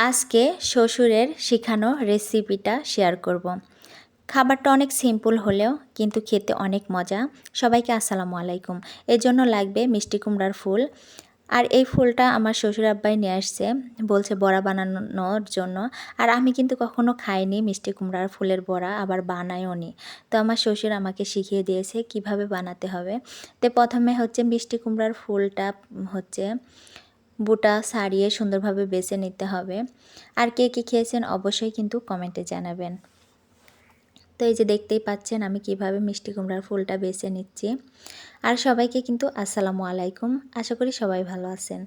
আজকে শ্বশুরের শেখানো রেসিপিটা শেয়ার করব। খাবারটা অনেক সিম্পল হলেও কিন্তু খেতে অনেক মজা। সবাইকে আসসালামু আলাইকুম। এর জন্য লাগবে মিষ্টি কুমড়ার ফুল। আর এই ফুলটা আমার শ্বশুর আব্বাই নিয়ে আসছে, বলছে বড়া বানানোর জন্য। আর আমি কিন্তু কখনো খাইনি মিষ্টি কুমড়ার ফুলের বড়া, আবার বানাইও নি। তো আমার শ্বশুর আমাকে শিখিয়ে দিয়েছে কিভাবে বানাতে হবে। তো প্রথমে হচ্ছে মিষ্টি কুমড়ার ফুলটা হচ্ছে বুটা ছাড়িয়ে সুন্দরভাবে বেছে নিতে হবে। আর কে কী খেয়েছেন অবশ্যই কিন্তু কমেন্টে জানাবেন। তো এই যে দেখতেই পাচ্ছেন আমি কিভাবে মিষ্টি কুমড়ার ফুলটা বেছে নিচ্ছি। আর সবাইকে কিন্তু আসসালামু আলাইকুম, আশা করি সবাই ভালো আছেন।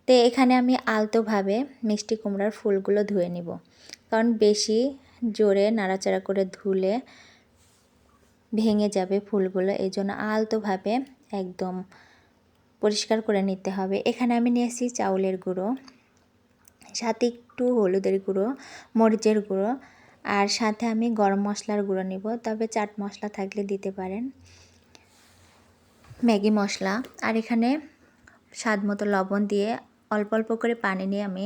তো এখানে আমি আলতোভাবে মিষ্টি কুমড়ার ফুলগুলো ধুয়ে নিব, কারণ বেশি জোরে নাড়াচাড়া করে ধুলে ভেঙে যাবে ফুলগুলো। এই জন্য আলতোভাবে একদম পরিষ্কার করে নিতে হবে। এখানে আমি নিয়েছি চাউলের গুঁড়ো, সাথে একটু হলুদের গুঁড়ো, মরিচের গুঁড়ো, আর সাথে আমি গরম মশলার গুঁড়ো নিব। তবে চাট মশলা থাকলে দিতে পারেন, ম্যাগি মশলা। আর এখানে স্বাদ মতো লবণ দিয়ে অল্প অল্প করে পানি নিয়ে আমি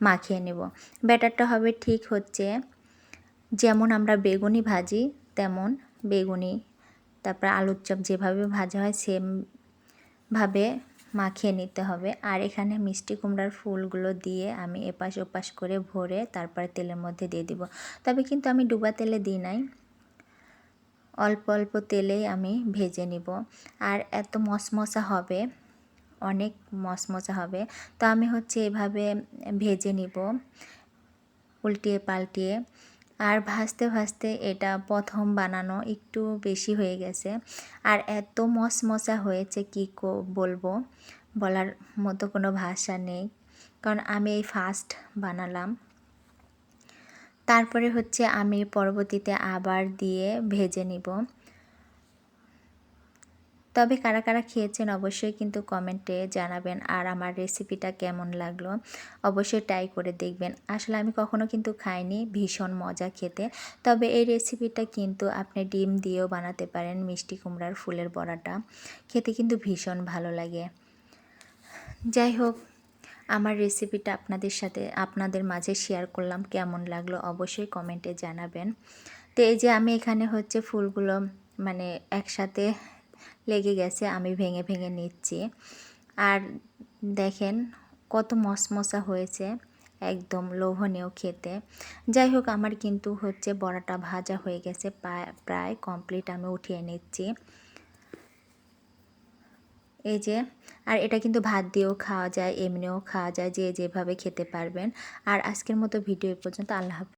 মাখিয়ে নেব। ব্যাটারটা হবে ঠিক হচ্ছে যেমন আমরা বেগুনি ভাজি তেমন বেগুনি, তারপর আলুর চপ যেভাবে ভাজা হয় সেমভাবে মাখিয়ে নিতে হবে। আর এখানে মিষ্টি কুমড়ার ফুলগুলো দিয়ে আমি এপাশ ওপাশ করে ভরে তারপরে তেলের মধ্যে দিয়ে দিব। তবে কিন্তু আমি ডুবা তেলে দিই নাই, অল্প অল্প তেলেই আমি ভেজে নিব। আর এত মশমশা হবে, অনেক মশমশা হবে। তো আমি হচ্ছে এভাবে ভেজে নিব উল্টিয়ে পাল্টিয়ে। আর ভাজতে ভাজতে এটা প্রথম বানানো একটু বেশি হয়ে গেছে, আর এত মশমশা হয়েছে কি বলবো, বলার মতো কোনো ভাষা নেই, কারণ আমি এই ফার্স্ট বানালাম। তারপরে হচ্ছে আমি পরবর্তীতে আবার দিয়ে ভেজে নিব। তবে কারা কারা খেয়েছেন অবশ্যই কিন্তু কমেন্টে জানাবেন। আর আমার রেসিপিটা কেমন লাগলো অবশ্যই ট্রাই করে দেখবেন। আসলে আমি কখনো কিন্তু খাইনি, ভীষণ মজা খেতে। তবে এই রেসিপিটা কিন্তু আপনি ডিম দিয়েও বানাতে পারেন। মিষ্টি কুমড়ার ফুলের বড়াটা খেতে কিন্তু ভীষণ ভালো লাগে। যাই হোক, আমার রেসিপিটা আপনাদের মাঝে শেয়ার করলাম, কেমন লাগলো অবশ্যই কমেন্টে জানাবেন। তো এই যে আমি এখানে হচ্ছে ফুলগুলো মানে একসাথে লেগে গেছে, আমি ভেঙে ভেঙে নিচ্ছি। আর দেখেন কত মশমশা হয়েছে, একদম লোভনীয় খেতে। যাই হোক, আমার কিন্তু হচ্ছে বড়াটা ভাজা হয়ে গেছে, প্রায় কমপ্লিট। আমি উঠিয়ে নিচ্ছি এই যে। আর এটা কিন্তু ভাত দিয়েও খাওয়া যায়, এমনিও খাওয়া যায়, যে যেভাবে খেতে পারবেন। আর আজকের মতো ভিডিও পর্যন্ত, আল্লাহ হাফেজ।